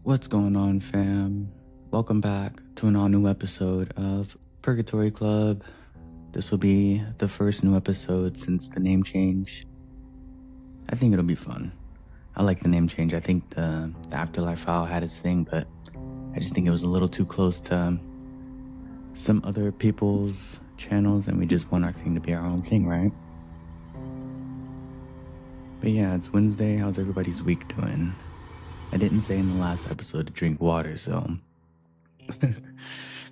What's going on, fam? Welcome back to an all-new episode of Purgatory Club. This will be the first new episode since the name change. I think it'll be fun. I like the name change. I think the Afterlife file had its thing, but I just think it was a little too close to some other people's channels, and we just want our thing to be our own thing, right? But yeah, it's Wednesday. How's everybody's week doing? I didn't say in the last episode to drink water, so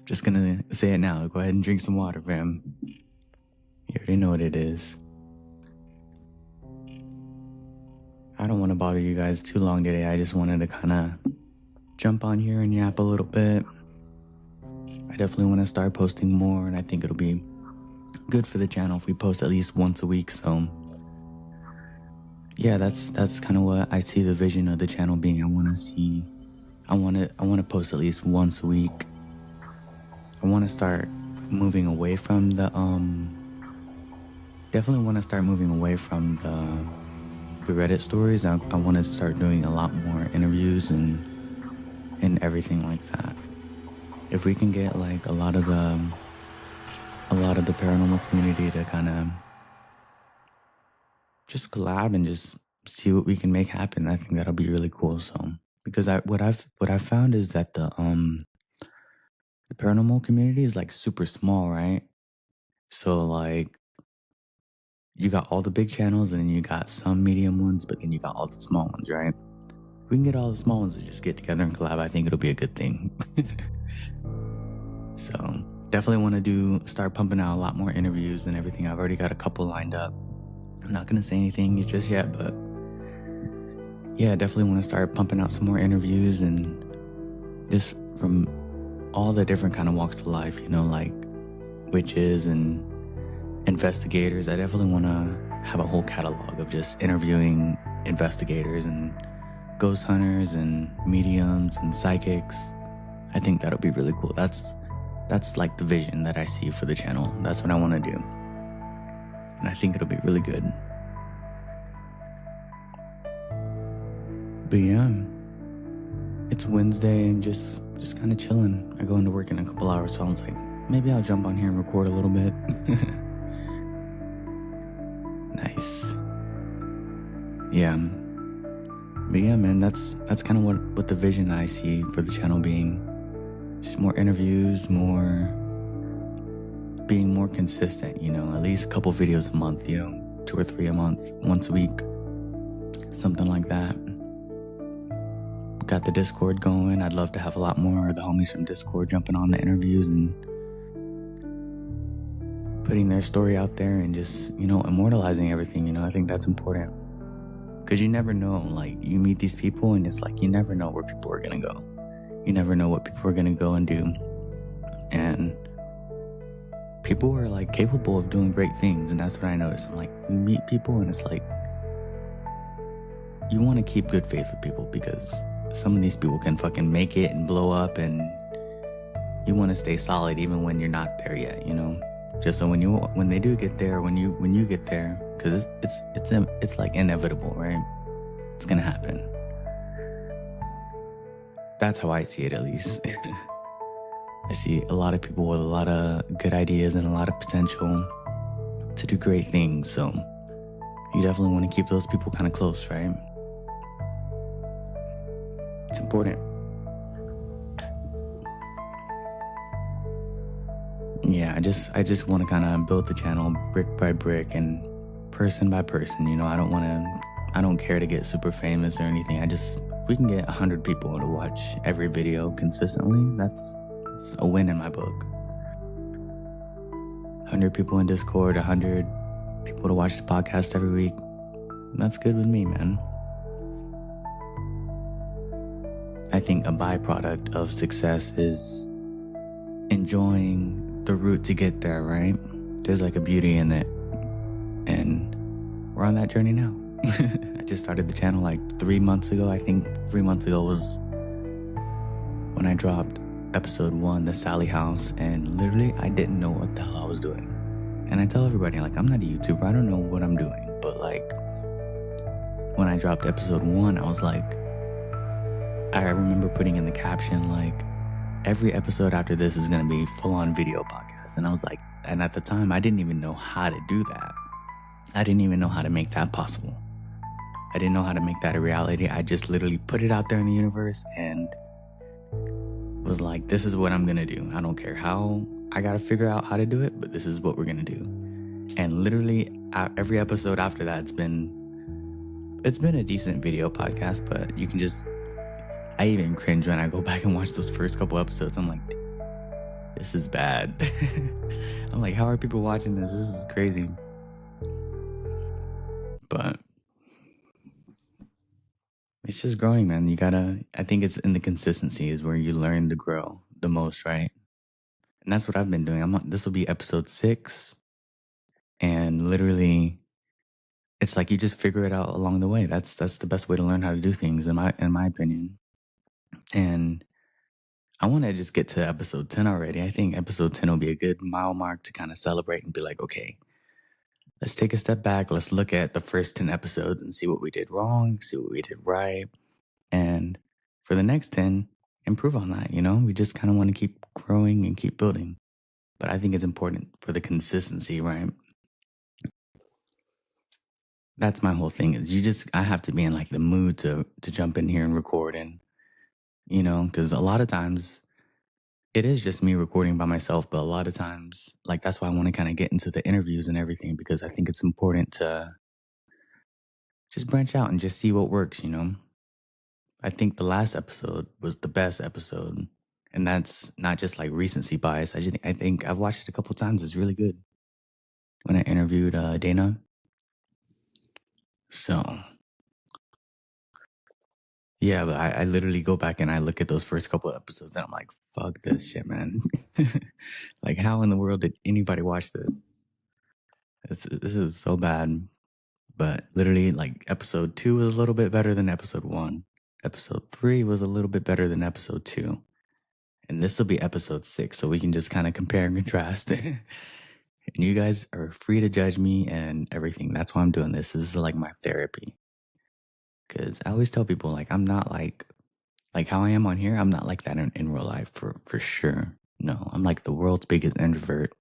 just gonna say it now. Go ahead and drink some water, fam. You already know what it is. I don't want to bother you guys too long today. I just wanted to kind of jump on here and yap a little bit. I definitely want to start posting more, and I think it'll be good for the channel if we post at least once a week. So yeah, that's kind of what I see the vision of the channel being. I want to post at least once a week. I want to start moving away from the definitely want to start moving away from the Reddit stories. I want to start doing a lot more interviews and everything like that. If we can get like a lot of the paranormal community to kind of just collab and just see what we can make happen, I think that'll be really cool. So because what I've found is that the paranormal community is like super small, right? So like you got all the big channels and then you got some medium ones, but then you got all the small ones, right? If we can get all the small ones to just get together and collab, I think it'll be a good thing. So definitely want to start pumping out a lot more interviews and everything. I've already got a couple lined up. I'm not gonna say anything just yet, but yeah, definitely want to start pumping out some more interviews and just from all the different kind of walks of life, you know, like witches and investigators. I definitely want to have a whole catalog of just interviewing investigators and ghost hunters and mediums and psychics. I think that'll be really cool. That's like the vision that I see for the channel. That's what I want to do. And I think it'll be really good. But yeah, it's Wednesday and just kind of chilling. I go into work in a couple hours, so I was like, maybe I'll jump on here and record a little bit. Nice. Yeah. But yeah, man, that's kind of what the vision I see for the channel being. Just more interviews, being more consistent, you know, at least a couple videos a month, you know, 2 or 3 a month, once a week, something like that. Got the Discord going. I'd love to have a lot more of the homies from Discord jumping on the interviews and putting their story out there and just, you know, immortalizing everything, you know. I think that's important. Because you never know, like, you meet these people and it's like, you never know where people are going to go. You never know what people are going to go and do. And people are, like, capable of doing great things. And that's what I noticed. I'm like, you meet people and it's like, you want to keep good faith with people because some of these people can fucking make it and blow up, and you want to stay solid even when you're not there yet, you know? Just so when they do get there, when you get there, because it's like inevitable, right? It's gonna happen. That's how I see it, at least. I see a lot of people with a lot of good ideas and a lot of potential to do great things. So you definitely want to keep those people kind of close, right? It's important. Yeah, I just want to kind of build the channel brick by brick and person by person. You know, I don't care to get super famous or anything. If we can get 100 people to watch every video consistently, that's a win in my book. 100 people in Discord, 100 people to watch the podcast every week. That's good with me, man. I think a byproduct of success is enjoying the route to get there, right? There's like a beauty in it, and we're on that journey now. I just started the channel like 3 months ago. I think 3 months ago was when I dropped episode 1, the Sally House, and literally I didn't know what the hell I was doing. And I tell everybody, like, I'm not a YouTuber, I don't know what I'm doing, but like when I dropped episode 1, I was like, I remember putting in the caption, like, every episode after this is going to be full on video podcast. And I was like, and at the time, I didn't even know how to do that. I didn't even know how to make that possible. I didn't know how to make that a reality. I just literally put it out there in the universe and was like, this is what I'm going to do. I don't care how I got to figure out how to do it, but this is what we're going to do. And literally every episode after that, it's been a decent video podcast, but you can just, I even cringe when I go back and watch those first couple episodes. I'm like, this is bad. I'm like, how are people watching this? This is crazy. But it's just growing, man. I think it's in the consistency is where you learn to grow the most, right? And that's what I've been doing. This will be episode 6. And literally, it's like you just figure it out along the way. That's the best way to learn how to do things, in my opinion. And I want to just get to episode 10 already. I think episode 10 will be a good mile mark to kind of celebrate and be like, okay, let's take a step back. Let's look at the first 10 episodes and see what we did wrong, see what we did right. And for the next 10, improve on that. We just kind of want to keep growing and keep building. But I think it's important for the consistency, right? That's my whole thing is I have to be in like the mood to jump in here and record. And, because a lot of times it is just me recording by myself, but a lot of times, like, that's why I want to kind of get into the interviews and everything, because I think it's important to just branch out and just see what works. I think the last episode was the best episode, and that's not just like recency bias. I think I've watched it a couple times. It's really good. When I interviewed Dana, so yeah, but I literally go back and I look at those first couple of episodes, and I'm like, fuck this shit, man. Like, how in the world did anybody watch this? This is so bad. But literally, like, episode 2 was a little bit better than episode 1. Episode 3 was a little bit better than episode 2. And this will be episode 6, so we can just kind of compare and contrast. And you guys are free to judge me and everything. That's why I'm doing this. This is like my therapy. Because I always tell people, like, I'm not like how I am on here. I'm not like that in real life for sure. No, I'm like the world's biggest introvert.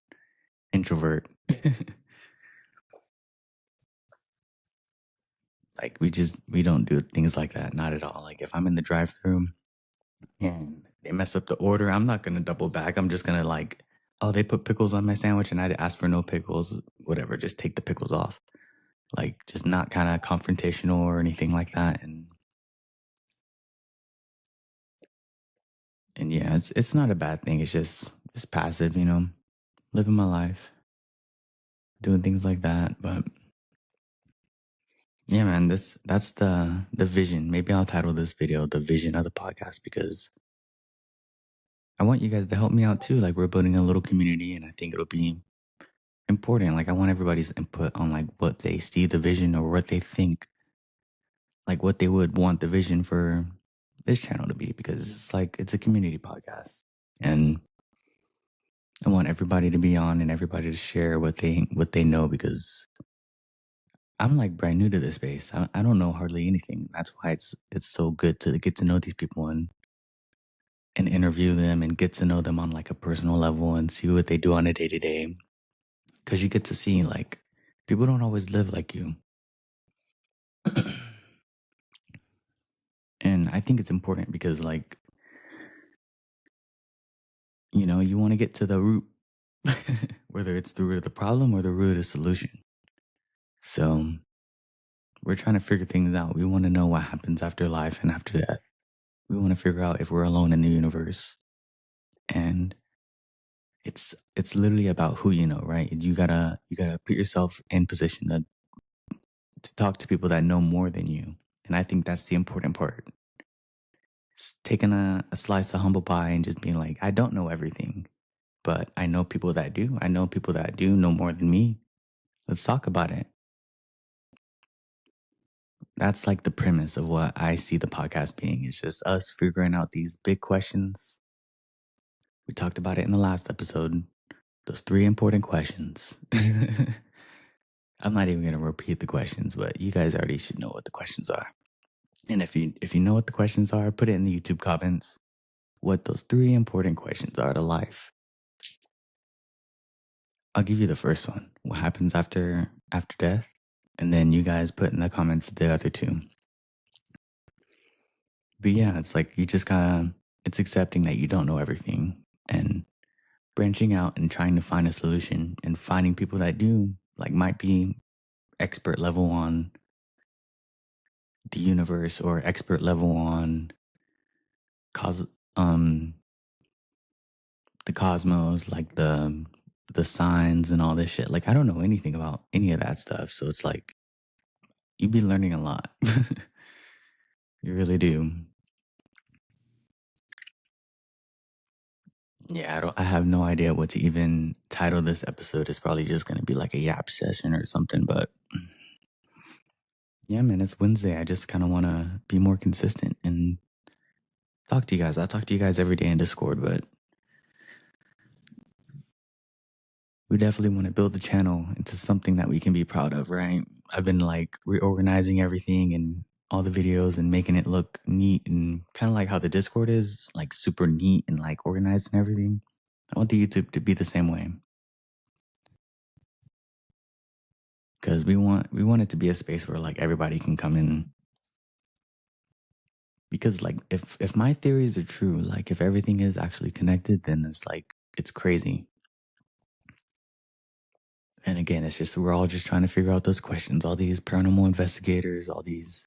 Like, we don't do things like that. Not at all. Like, if I'm in the drive-thru and they mess up the order, I'm not going to double back. I'm just going to, like, oh, they put pickles on my sandwich and I asked for no pickles, whatever, just take the pickles off. Like, just not kind of confrontational or anything like that. And yeah, it's not a bad thing. It's just passive, living my life, doing things like that. But yeah, man, that's the vision. Maybe I'll title this video "The Vision of the Podcast" because I want you guys to help me out too. Like, we're building a little community, and I think it'll be important. Like, I want everybody's input on like what they see the vision or what they think, like what they would want the vision for this channel to be, because it's a community podcast, and I want everybody to be on and everybody to share what they know, because I'm like brand new to this space. I don't know hardly anything. That's why it's so good to get to know these people and interview them and get to know them on like a personal level and see what they do on a day to day. Because you get to see, like, people don't always live like you. And I think it's important because, like, you want to get to the root, whether it's the root of the problem or the root of the solution. So we're trying to figure things out. We want to know what happens after life and after death. We want to figure out if we're alone in the universe. And it's literally about who you know, right? You gotta put yourself in position to talk to people that know more than you. And I think that's the important part. It's taking a slice of humble pie and just being like, I don't know everything, but I know people that do. I know people that do know more than me. Let's talk about it. That's like the premise of what I see the podcast being. It's just us figuring out these big questions. We talked about it in the last episode. Those 3 important questions. I'm not even going to repeat the questions, but you guys already should know what the questions are. And if you know what the questions are, put it in the YouTube comments what those 3 important questions are to life. I'll give you the first one. What happens after death? And then you guys put in the comments the other 2. But yeah, it's like you just gotta, it's accepting that you don't know everything and branching out and trying to find a solution and finding people that do, like might be expert level on the universe or expert level on cos the cosmos, like the signs and all this shit. Like I don't know anything about any of that stuff. So it's like you be learning a lot. You really do. Yeah, I have no idea what to even title this episode. It's probably just gonna be like a yap session or something, but yeah, man, it's Wednesday. I just kinda wanna be more consistent and talk to you guys. I talk to you guys every day in Discord, but we definitely want to build the channel into something that we can be proud of, right? I've been like reorganizing everything and all the videos and making it look neat and kind of like how the Discord is, like super neat and like organized and everything. I want the YouTube to be the same way because we want it to be a space where like everybody can come in. Because like if my theories are true, like if everything is actually connected, then it's like it's crazy. And again, it's just we're all just trying to figure out those questions. All these paranormal investigators, all these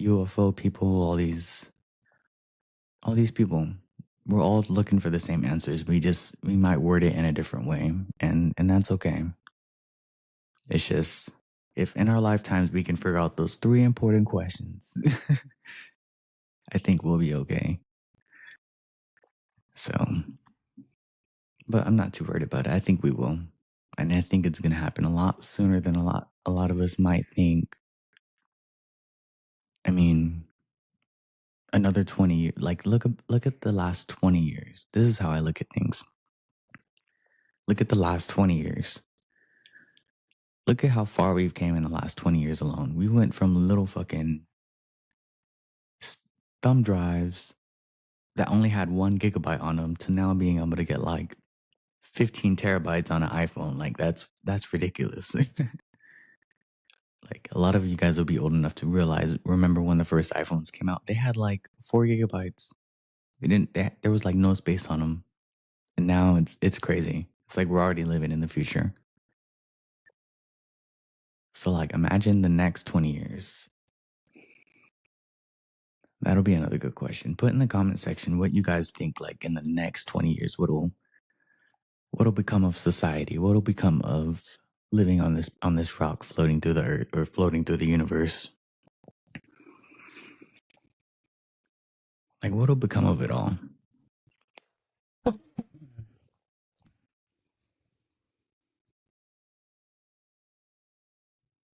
UFO people, all these people, we're all looking for the same answers. We might word it in a different way, and that's okay. It's just if in our lifetimes we can figure out those 3 important questions, I think we'll be okay. So, but I'm not too worried about it. I think we will. And I think it's going to happen a lot sooner than a lot of us might think. I mean, another 20 years, like look at the last 20 years. This is how I look at things. Look at the last 20 years. Look at how far we've came in the last 20 years alone. We went from little fucking thumb drives that only had 1 gigabyte on them to now being able to get like 15 terabytes on an iPhone. Like that's ridiculous. Like a lot of you guys will be old enough to remember when the first iPhones came out, they had like 4 gigabytes. There was like no space on them. And now it's crazy. It's like we're already living in the future. So like imagine the next 20 years. That'll be another good question. Put in the comment section what you guys think like in the next 20 years what'll become of society? What'll become of living on this rock floating through the earth or floating through the universe? Like what'll become of it all?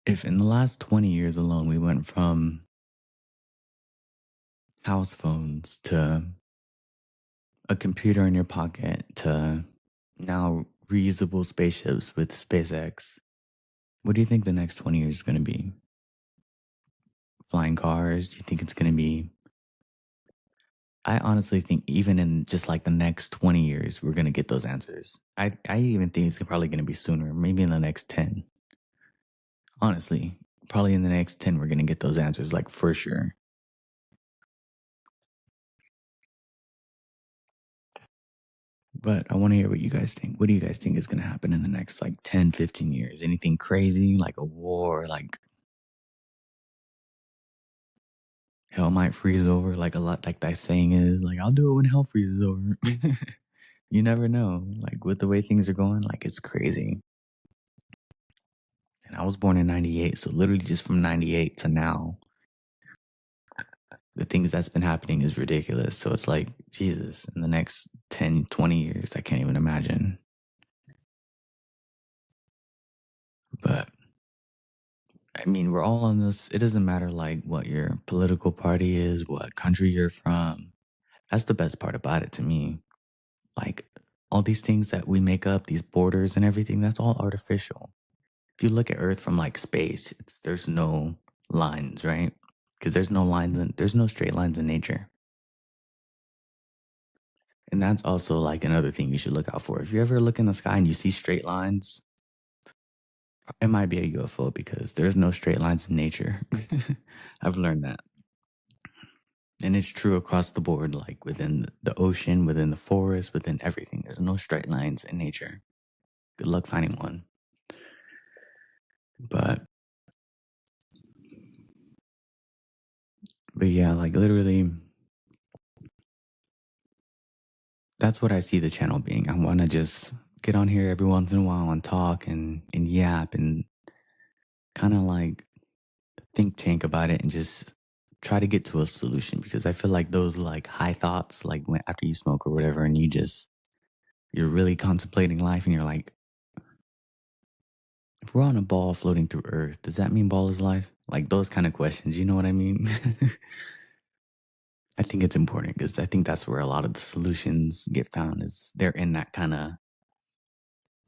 If in the last 20 years alone we went from house phones to a computer in your pocket to now reusable spaceships with SpaceX, what do you think the next 20 years is going to be? Flying cars? Do you think it's going to be? I honestly think even in just like the next 20 years, we're going to get those answers. I even think it's probably going to be sooner, maybe in the next 10. Honestly, probably in the next 10, we're going to get those answers, like for sure. But I want to hear what you guys think. What do you guys think is going to happen in the next like 10, 15 years? Anything crazy, like a war, like hell might freeze over, like a lot, like that saying is, like, I'll do it when hell freezes over. You never know. Like with the way things are going, like it's crazy. And I was born in 98. So literally just from 98 to now, the things that's been happening is ridiculous. So it's like, Jesus, in the next 10, 20 years, I can't even imagine. But I mean, we're all on this. It doesn't matter like what your political party is, what country you're from. That's the best part about it to me. Like all these things that we make up, these borders and everything, that's all artificial. If you look at Earth from like space, there's no lines, right? because there's no straight lines in nature. And that's also like another thing you should look out for. If you ever look in the sky and you see straight lines, it might be a UFO because there's no straight lines in nature. I've learned that. And it's true across the board, like within the ocean, within the forest, within everything. There's no straight lines in nature. Good luck finding one. But yeah, like literally, that's what I see the channel being. I want to just get on here every once in a while and talk and yap and kind of like think tank about it and just try to get to a solution, because I feel like those like high thoughts, like when after you smoke or whatever, and you're really contemplating life and you're like, if we're on a ball floating through Earth, does that mean ball is life? Like those kind of questions, you know what I mean? I think it's important because I think that's where a lot of the solutions get found, is they're in that kind of,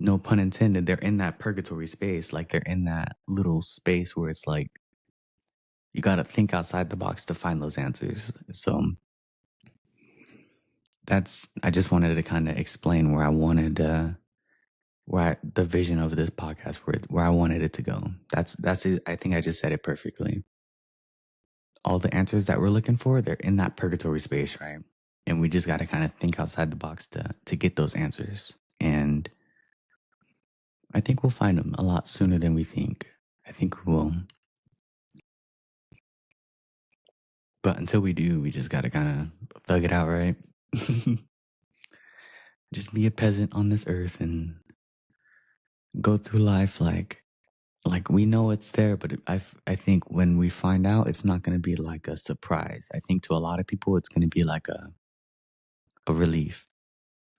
no pun intended, they're in that purgatory space. Like they're in that little space where it's like, you got to think outside the box to find those answers. So I just wanted to kind of explain where I wanted, the vision of this podcast, where I wanted it to go. That's it. I think I just said it perfectly. All the answers that we're looking for, they're in that purgatory space, right? And we just got to kind of think outside the box to get those answers. And I think we'll find them a lot sooner than we think. I think we will. But until we do, we just got to kind of thug it out, right? Just be a peasant on this earth and go through life like we know it's there, but I think when we find out, it's not going to be like a surprise. I think to a lot of people, it's going to be like a relief,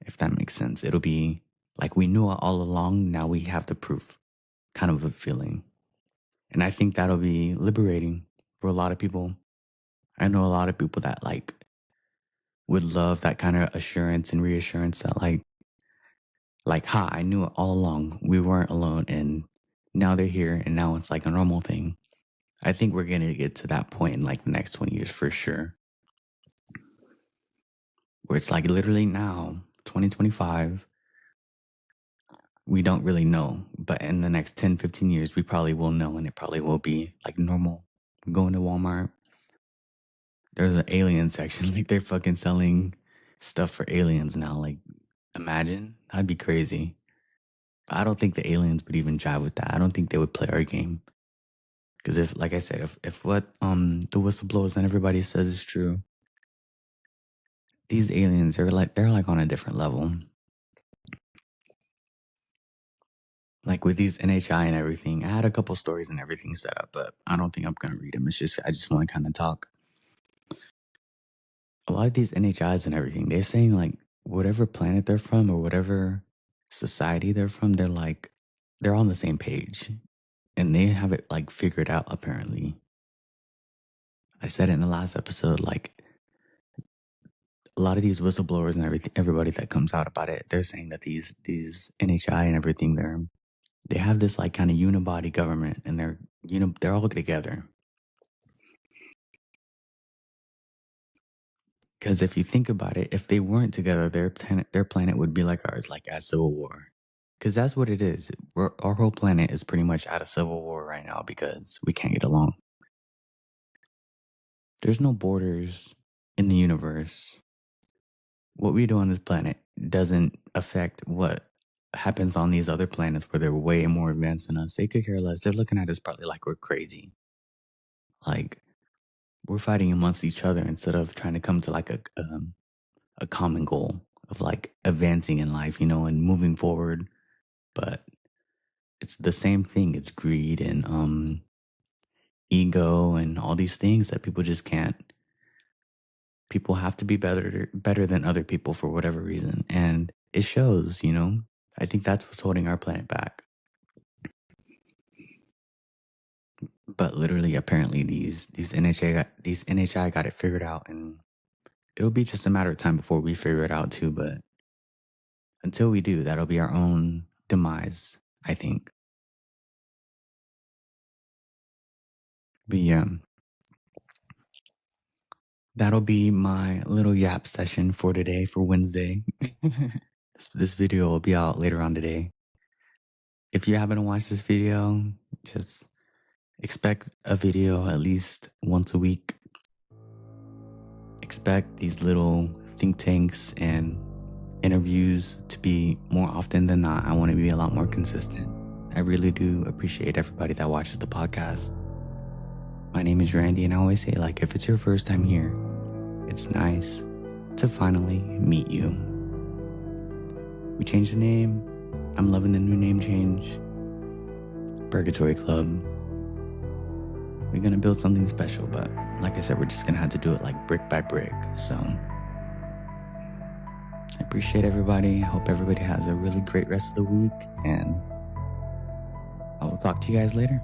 if that makes sense. It'll be like we knew it all along. Now we have the proof, kind of a feeling. And I think that'll be liberating for a lot of people. I know a lot of people that like would love that kind of assurance and reassurance that ha, I knew it all along. We weren't alone, and now they're here, and now it's like a normal thing. I think we're going to get to that point in like the next 20 years for sure, where it's like literally now, 2025, we don't really know. But in the next 10, 15 years, we probably will know, and it probably will be like normal. Going to Walmart, there's an alien section. Like they're fucking selling stuff for aliens now. Like, imagine. That'd be crazy. I don't think the aliens would even jive with that. I don't think they would play our game. Because if, like I said, if what the whistleblowers and everybody says is true, these aliens are they're like on a different level. Like with these NHI and everything, I had a couple stories and everything set up, but I don't think I'm gonna read them. It's just I just want to kind of talk. A lot of these NHIs and everything, they're saying like whatever planet they're from or whatever society they're from, they're on the same page, and they have it like figured out apparently. I said it in the last episode, like a lot of these whistleblowers and everybody that comes out about it, they're saying that these NHI and everything, they have this like kind of unibody government, and they're all together. Because if you think about it, if they weren't together, their planet would be like ours, like at civil war. Because that's what it is. Our whole planet is pretty much at a civil war right now because we can't get along. There's no borders in the universe. What we do on this planet doesn't affect what happens on these other planets where they're way more advanced than us. They could care less. They're looking at us probably like we're crazy. Like we're fighting amongst each other instead of trying to come to like a common goal of like advancing in life, and moving forward. But it's the same thing. It's greed and ego and all these things that people just can't. People have to be better than other people for whatever reason, and it shows. I think that's what's holding our planet back. But literally, apparently, these NHI got it figured out, and it'll be just a matter of time before we figure it out too. But until we do, that'll be our own demise, I think. But yeah, that'll be my little yap session for today, for Wednesday. This video will be out later on today. If you haven't watched this video, just expect a video at least once a week. Expect these little think tanks and interviews to be more often than not. I want to be a lot more consistent. I really do appreciate everybody that watches the podcast. My name is Randy, and I always say, like, if it's your first time here, it's nice to finally meet you. We changed the name. I'm loving the new name change. Purgatory Club. We're gonna build something special, but like I said, we're just gonna have to do it like brick by brick. So I appreciate everybody. I hope everybody has a really great rest of the week, and I will talk to you guys later.